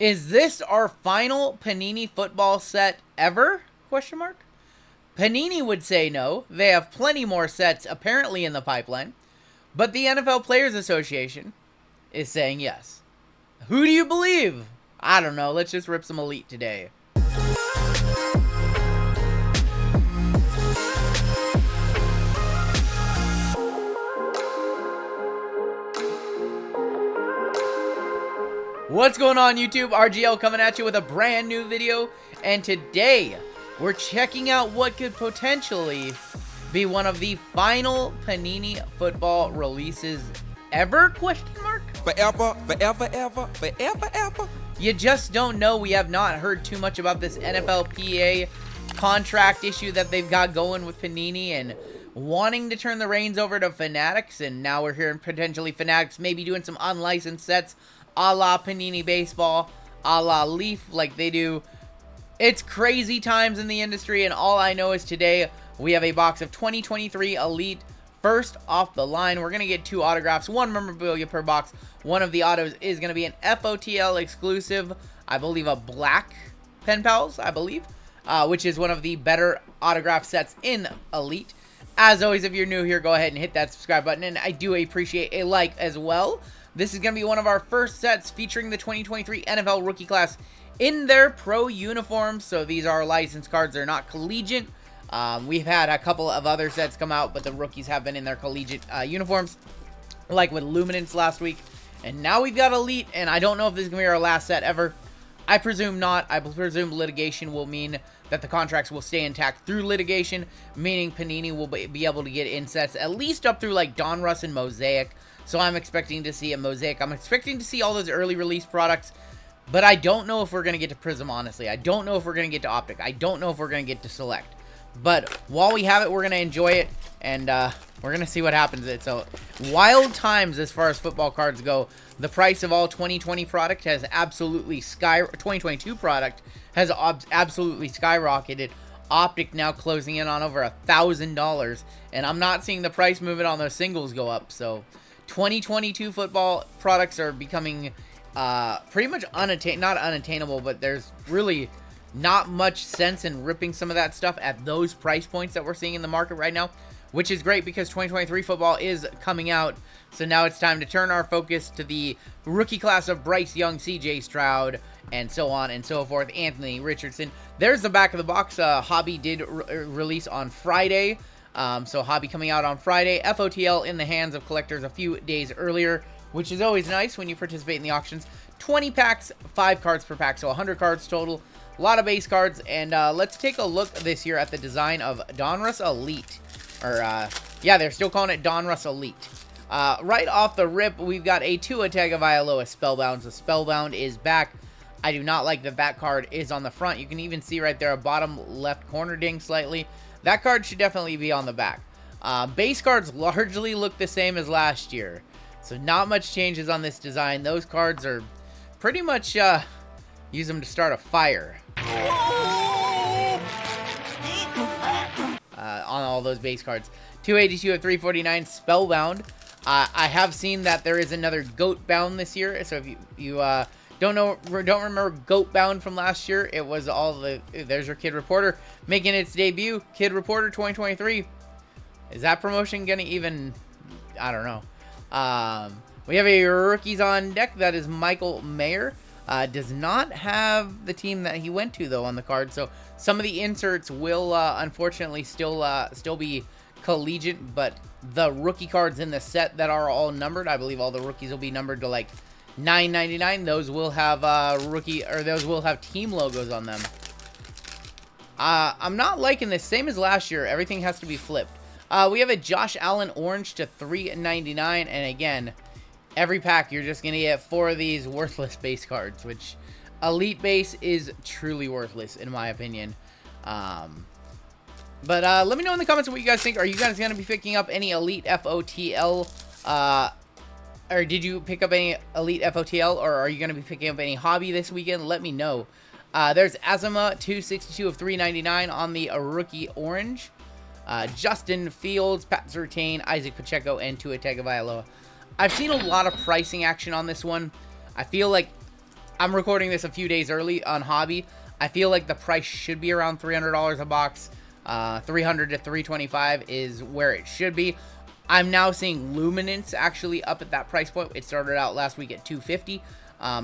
Is this our final Panini Football set ever? Question mark. Panini would say no. They have plenty more sets apparently in the pipeline. But the NFL Players Association is saying yes. Who do you believe? I don't know. Let's just rip some Elite today. What's going on, YouTube? RGL coming at you with a brand new video, and today we're checking out what could potentially be one of the final Panini Football releases ever? Question mark? Forever, forever, ever, forever, ever. You just don't know. We have not heard too much about this NFLPA contract issue that they've got going with Panini and wanting to turn the reins over to Fanatics, and now we're hearing potentially Fanatics maybe doing some unlicensed sets a la Panini Baseball, a la Leaf, like they do. It's crazy times in the industry, and all I know is today we have a box of 2023 Elite. First off the line, we're going to get 2 autographs, 1 memorabilia per box. One of the autos is going to be an FOTL exclusive, I believe a black Pen Pals, I believe, which is one of the better autograph sets in Elite. As always, if you're new here, go ahead and hit that subscribe button, and I do appreciate a like as well. This is going to be one of our first sets featuring the 2023 NFL rookie class in their pro uniforms. So these are licensed cards. They're not collegiate. We've had a couple of other sets come out, but the rookies have been in their collegiate uniforms, like with Luminance last week. And now we've got Elite, and I don't know if this is going to be our last set ever. I presume not. I presume litigation will mean that the contracts will stay intact through litigation, meaning Panini will be able to get in sets at least up through like Donruss and Mosaic. So I'm expecting to see a Mosaic. I'm expecting to see all those early release products. But I don't know if we're going to get to Prism, honestly. I don't know if we're going to get to Optic. I don't know if we're going to get to Select. But while we have it, we're going to enjoy it. And we're going to see what happens. It's a wild times as far as football cards go. The price of all 2020 product has absolutely 2022 product has absolutely skyrocketed. Optic now closing in on over $1,000. And I'm not seeing the price movement on those singles go up. So 2022 football products are becoming pretty much not unattainable, but there's really not much sense in ripping some of that stuff at those price points that we're seeing in the market right now, which is great because 2023 football is coming out. So now it's time to turn our focus to the rookie class of Bryce Young, CJ Stroud, and so on and so forth, Anthony Richardson. There's the back of the box. Hobby did release on Friday. So Hobby coming out on Friday. FOTL in the hands of collectors a few days earlier, which is always nice when you participate in the auctions. 20 packs, 5 cards per pack, so 100 cards total. A lot of base cards, and let's take a look this year at the design of Donruss Elite. Or, yeah, they're still calling it Donruss Elite. Right off the rip, we've got a Tua Tagovailoa Spellbound. So Spellbound is back. I do not like that that card is on the front. You can even see right there a bottom left corner ding slightly. That card should definitely be on the back. Base cards largely look the same as last year. So not much changes on this design. Those cards are pretty much, use them to start a fire. On all those base cards. 282 of 349 Spellbound. I have seen that there is another Goat Bound this year. So if you don't remember Goat Bound from last year, it was all the, there's your Kid Reporter making its debut. Kid Reporter 2023. Is that promotion gonna even, I don't know. We have a rookies on deck. That is Michael Mayer. Does not have the team that he went to though on the card. So some of the inserts will unfortunately still be collegiate, but the rookie cards in the set that are all numbered, I believe all the rookies will be numbered to like 999. Those will have those will have team logos on them. I'm not liking this. Same as last year. Everything has to be flipped. We have a Josh Allen orange to 399, and again, every pack you're just gonna get 4 of these worthless base cards, which Elite base is truly worthless in my opinion. But let me know in the comments what you guys think. Are you guys gonna be picking up any Elite FOTL? Or did you pick up any Elite FOTL, or are you going to be picking up any Hobby this weekend? Let me know. There's Azuma, 262 of 399 on the rookie orange. Justin Fields, Pat Surtain, Isaac Pacheco, and Tua Tagovailoa. I've seen a lot of pricing action on this one. I feel like I'm recording this a few days early on Hobby. I feel like the price should be around $300 a box. 300 to 325 is where it should be. I'm now seeing Luminance actually up at that price point. It started out last week at $250.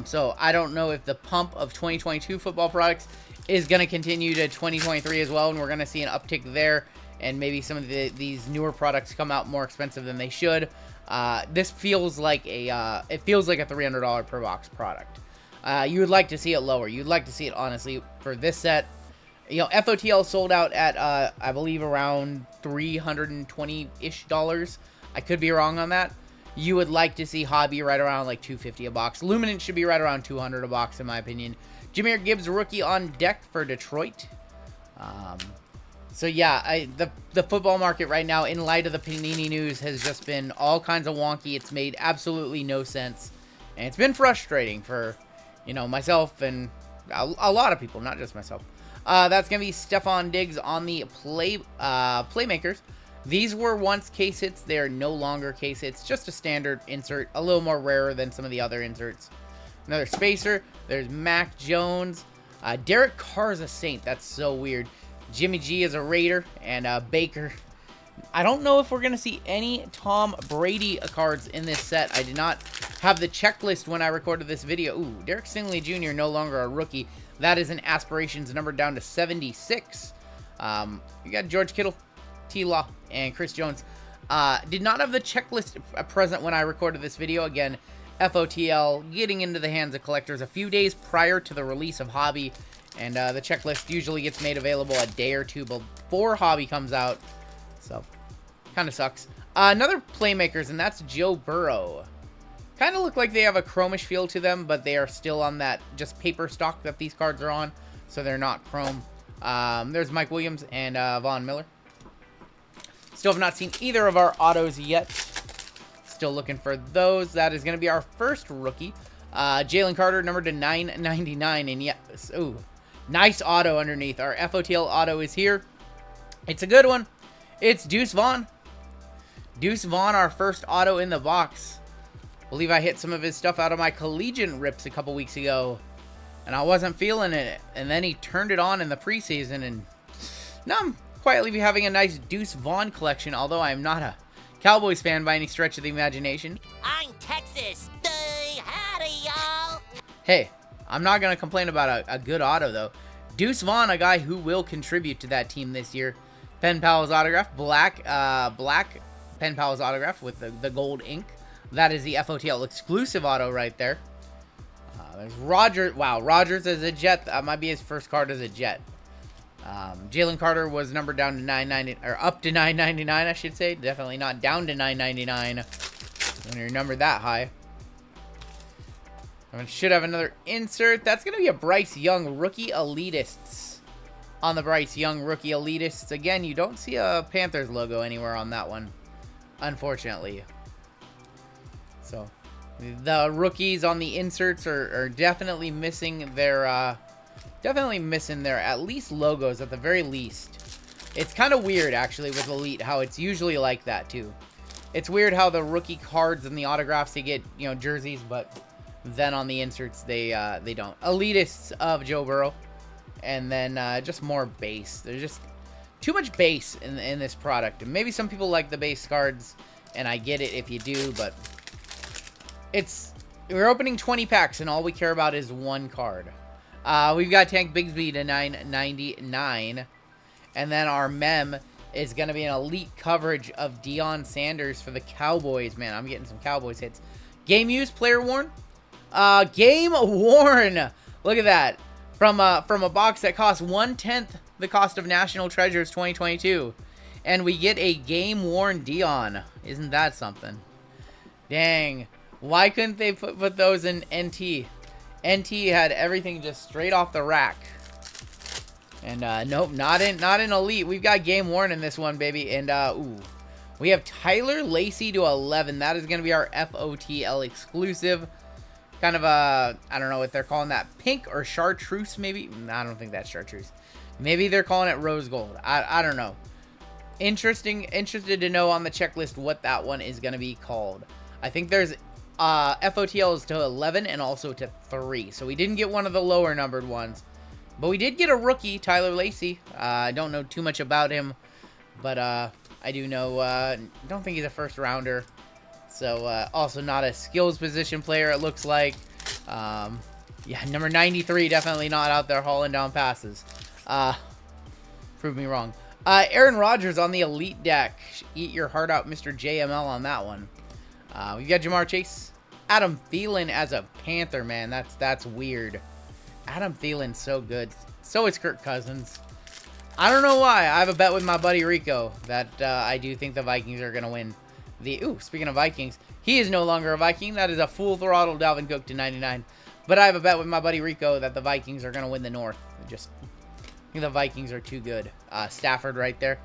So I don't know if the pump of 2022 football products is going to continue to 2023 as well, and we're going to see an uptick there, and maybe some of these newer products come out more expensive than they should. This feels like a $300 per box product. You would like to see it lower. You'd like to see it, honestly, for this set. You know, FOTL sold out at, I believe, around $320-ish. I could be wrong on that. You would like to see Hobby right around like $250 a box. Luminance should be right around $200 a box, in my opinion. Jahmyr Gibbs rookie on deck for Detroit. So yeah, the football market right now, in light of the Panini news, has just been all kinds of wonky. It's made absolutely no sense, and it's been frustrating for, you know, myself and a lot of people, not just myself. That's gonna be Stephon Diggs on the playmakers. These were once case hits. They are no longer case hits. Just a standard insert, a little more rarer than some of the other inserts. Another spacer. There's Mac Jones. Derek Carr is a Saint. That's so weird. Jimmy G is a Raider, and Baker. I don't know if we're going to see any Tom Brady cards in this set. I did not have the checklist when I recorded this video. Ooh, Derek Stingley Jr. no longer a rookie. That is an aspirations number down to 76. You got George Kittle, T-Law, and Chris Jones. Did not have the checklist present when I recorded this video. Again, FOTL getting into the hands of collectors a few days prior to the release of Hobby. And the checklist usually gets made available a day or two before Hobby comes out. So, kind of sucks. Another Playmakers, and that's Joe Burrow. Kind of look like they have a chromish feel to them, but they are still on that just paper stock that these cards are on. So they're not chrome. There's Mike Williams and Von Miller. Still have not seen either of our autos yet. Still looking for those. That is going to be our first rookie. Jalen Carter, numbered to 999. And yes, ooh, nice auto underneath. Our FOTL auto is here. It's a good one. It's Deuce Vaughn. Deuce Vaughn, our first auto in the box. I believe I hit some of his stuff out of my collegiate rips a couple weeks ago, and I wasn't feeling it. And then he turned it on in the preseason, and now I'm quietly having a nice Deuce Vaughn collection, although I am not a Cowboys fan by any stretch of the imagination. I'm Texas. Howdy, y'all. Hey, I'm not going to complain about a good auto, though. Deuce Vaughn, a guy who will contribute to that team this year. Pen Pal's autograph, black Pen Pal's autograph with the gold ink. That is the FOTL exclusive auto right there. There's Roger. Wow, Rogers as a Jet. That might be his first card as a Jet. Jalen Carter was numbered down to 990, or up to 999, I should say. Definitely not down to 999 when you're numbered that high. I should have another insert. That's going to be a Bryce Young Rookie Elitists. On the Bryce Young Rookie Elitists. Again, you don't see a Panthers logo anywhere on that one, unfortunately. So, the rookies on the inserts are definitely missing their, at least logos at the very least. It's kind of weird, actually, with Elite, how it's usually like that, too. It's weird how the rookie cards and the autographs, they get, you know, jerseys, but then on the inserts, they don't. Elitists of Joe Burrow. And then just more base. There's just too much base in this product. And maybe some people like the base cards, and I get it if you do, but we're opening 20 packs, and all we care about is one card. We've got Tank Bigsby to 999. And then our mem is going to be an elite coverage of Deion Sanders for the Cowboys. Man, I'm getting some Cowboys hits. Game used, player worn. Game worn. Look at that. From a box that costs 1/10 the cost of National Treasures 2022. And we get a game worn Deion. Isn't that something? Dang. Why couldn't they put those in NT? NT had everything just straight off the rack. And nope, not in Elite. We've got game worn in this one, baby. And ooh, we have Tyler Lacey to 11. That is going to be our FOTL exclusive. Kind of a, I don't know what they're calling that, pink or chartreuse maybe. I don't think that's chartreuse. Maybe they're calling it rose gold. I don't know. Interested to know on the checklist what that one is going to be called. I think there's FOTL is to 11 and also to 3. So we didn't get one of the lower numbered ones. But we did get a rookie, Tyler Lacey. I don't know too much about him. But I do know, don't think he's a first rounder. So also not a skills position player, it looks like. Yeah, number 93, definitely not out there hauling down passes. Prove me wrong. Aaron Rodgers on the Elite deck. Eat your heart out, Mr. JML on that one. We've got Jamar Chase. Adam Thielen as a Panther, man. That's weird. Adam Thielen's so good. So is Kirk Cousins. I don't know why. I have a bet with my buddy Rico that I do think the Vikings are going to win. Speaking of Vikings, he is no longer a Viking. That is a full throttle Dalvin Cook to 99. But I have a bet with my buddy Rico that the Vikings are going to win the North. I think the Vikings are too good. Stafford right there.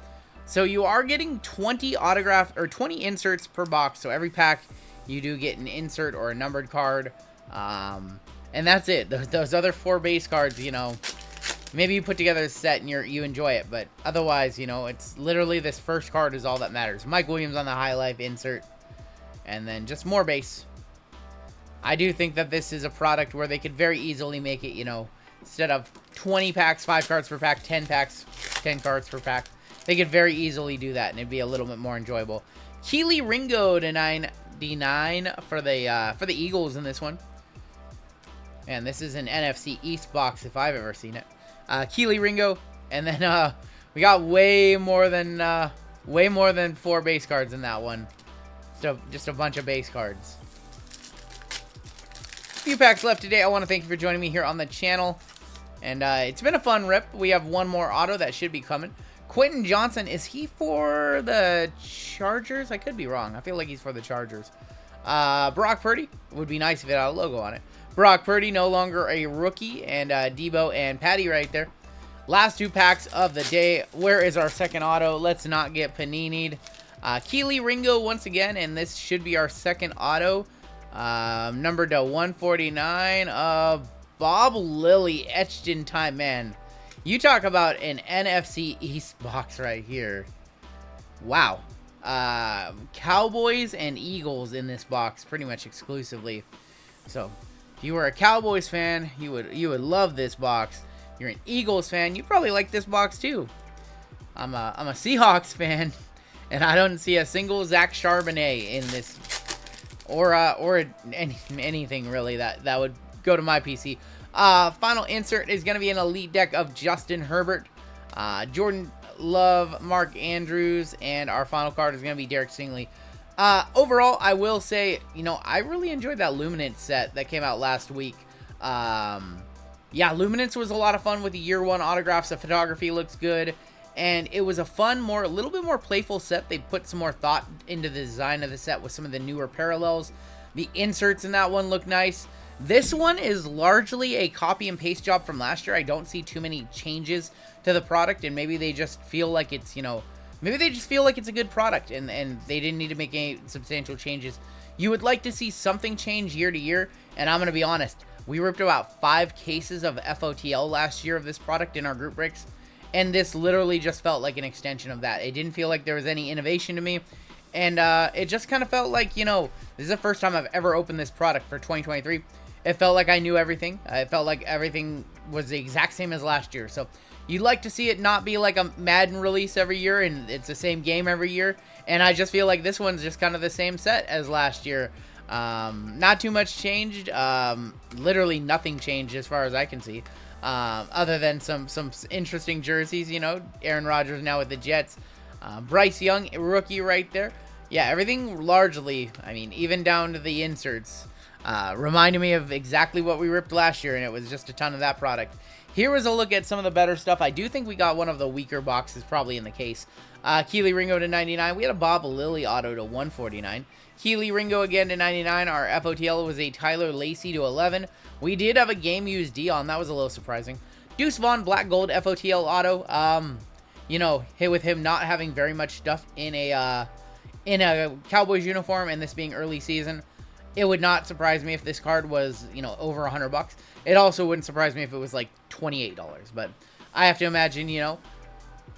So you are getting 20 autograph or 20 inserts per box. So every pack you do get an insert or a numbered card. And that's it. Those other 4 base cards, you know, maybe you put together a set and you enjoy it. But otherwise, you know, it's literally this first card is all that matters. Mike Williams on the High Life insert. And then just more base. I do think that this is a product where they could very easily make it, you know, instead of 20 packs, 5 cards per pack, 10 packs, 10 cards per pack. They could very easily do that, and it'd be a little bit more enjoyable. Keely Ringo to 99 for the Eagles in this one. And this is an NFC East box if I've ever seen it. Keely Ringo, and then we got way more than 4 base cards in that one. So just a bunch of base cards. Few packs left today. I want to thank you for joining me here on the channel. And it's been a fun rip. We have one more auto that should be coming. Quentin Johnson, is he for the Chargers? I could be wrong. I feel like he's for the Chargers. Brock Purdy. Would be nice if it had a logo on it. Brock Purdy, no longer a rookie. And Debo and Patty right there. Last 2 packs of the day. Where is our second auto? Let's not get panini'd. Keely Ringo once again. And this should be our second auto. Number to 149 of Bob Lilly, etched in time. Man, you talk about an NFC East box right here. Wow. Cowboys and Eagles in this box pretty much exclusively. So if you were a Cowboys fan, you would love this box. If you're an Eagles fan, you probably like this box too. I'm a Seahawks fan, and I don't see a single Zach Charbonnet in this. Or anything really that would go to my PC. Final insert is going to be an Elite deck of Justin Herbert, Jordan Love, Mark Andrews, and our final card is going to be Derek Stingley. Overall, I will say, you know, I really enjoyed that Luminance set that came out last week. Yeah, Luminance was a lot of fun with the year 1 autographs. The photography looks good. And it was a fun, a little bit more playful set. They put some more thought into the design of the set with some of the newer parallels. The inserts in that one look nice. This one is largely a copy and paste job from last year. I don't see too many changes to the product, and maybe they just feel like it's, you know, maybe they just feel like it's a good product, and they didn't need to make any substantial changes. You would like to see something change year to year, and I'm going to be honest. We ripped about 5 cases of FOTL last year of this product in our group breaks. And this literally just felt like an extension of that. It didn't feel like there was any innovation to me. And it just kind of felt like, you know, this is the first time I've ever opened this product for 2023. It felt like I knew everything. It felt like everything was the exact same as last year. So you'd like to see it not be like a Madden release every year and it's the same game every year. And I just feel like this one's just kind of the same set as last year. Not too much changed. Literally nothing changed as far as I can see. Other than some interesting jerseys, you know, Aaron Rodgers now with the Jets, Bryce Young, rookie right there. Yeah, everything largely, I mean, even down to the inserts, reminded me of exactly what we ripped last year, and it was just a ton of that product. Here was a look at some of the better stuff. I do think we got one of the weaker boxes probably in the case. Keely Ringo to 99. We had a Bob Lilly auto to 149. Keely Ringo again to 99. Our FOTL was a Tyler Lacey to 11. We did have a game used Dion. That was a little surprising. Deuce Vaughn Black Gold FOTL auto. You know, with him not having very much stuff in a Cowboys uniform and this being early season, it would not surprise me if this card was, you know, over $100. It also wouldn't surprise me if it was like $28. But I have to imagine, you know,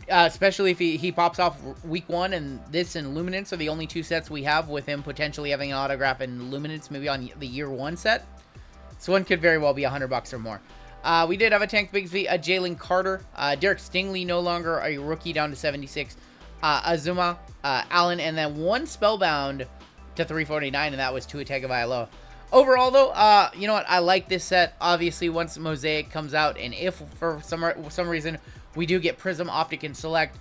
especially if he pops off week 1, and this and Luminance are the only 2 sets we have with him potentially having an autograph and Luminance maybe on the year 1 set. So one could very well be $100 or more. We did have a Tank Bigsby, a Jalen Carter, Derek Stingley no longer a rookie down to 76, Azuma, Allen, and then 1 Spellbound to 349, and that was Tua Tagovailoa. Overall, though, you know what? I like this set. Obviously, once Mosaic comes out, and if for some reason we do get Prism, Optic, and Select,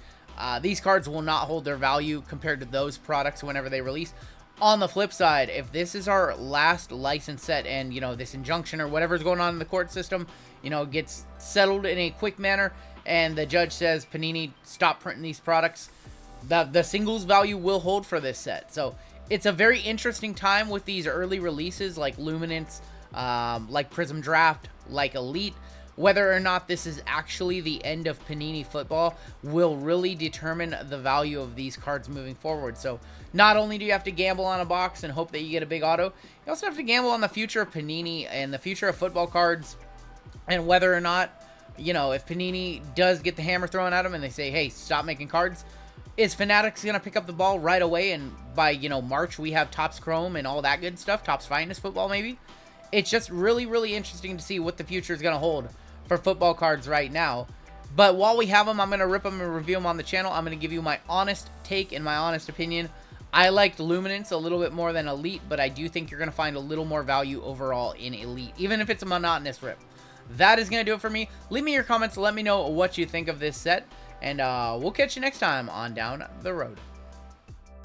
these cards will not hold their value compared to those products whenever they release. On the flip side, if this is our last license set and, you know, this injunction or whatever's going on in the court system, you know, gets settled in a quick manner and the judge says, Panini, stop printing these products, the singles value will hold for this set. So it's a very interesting time with these early releases like Luminance, like Prism Draft, like Elite. Whether or not this is actually the end of Panini Football will really determine the value of these cards moving forward. So not only do you have to gamble on a box and hope that you get a big auto, you also have to gamble on the future of Panini and the future of football cards, and whether or not, you know, if Panini does get the hammer thrown at them and they say, hey, stop making cards, is Fanatics going to pick up the ball right away, and by, you know, March we have Topps Chrome and all that good stuff, Topps Finest Football maybe? It's just really, really interesting to see what the future is going to hold for football cards right now. But while we have them, I'm going to rip them and review them on the channel. I'm going to give you my honest take and my honest opinion. I liked Luminance a little bit more than Elite, but I do think you're going to find a little more value overall in Elite, even if it's a monotonous rip. That is going to do it for me. Leave me your comments. Let me know what you think of this set, and we'll catch you next time on Down the Road.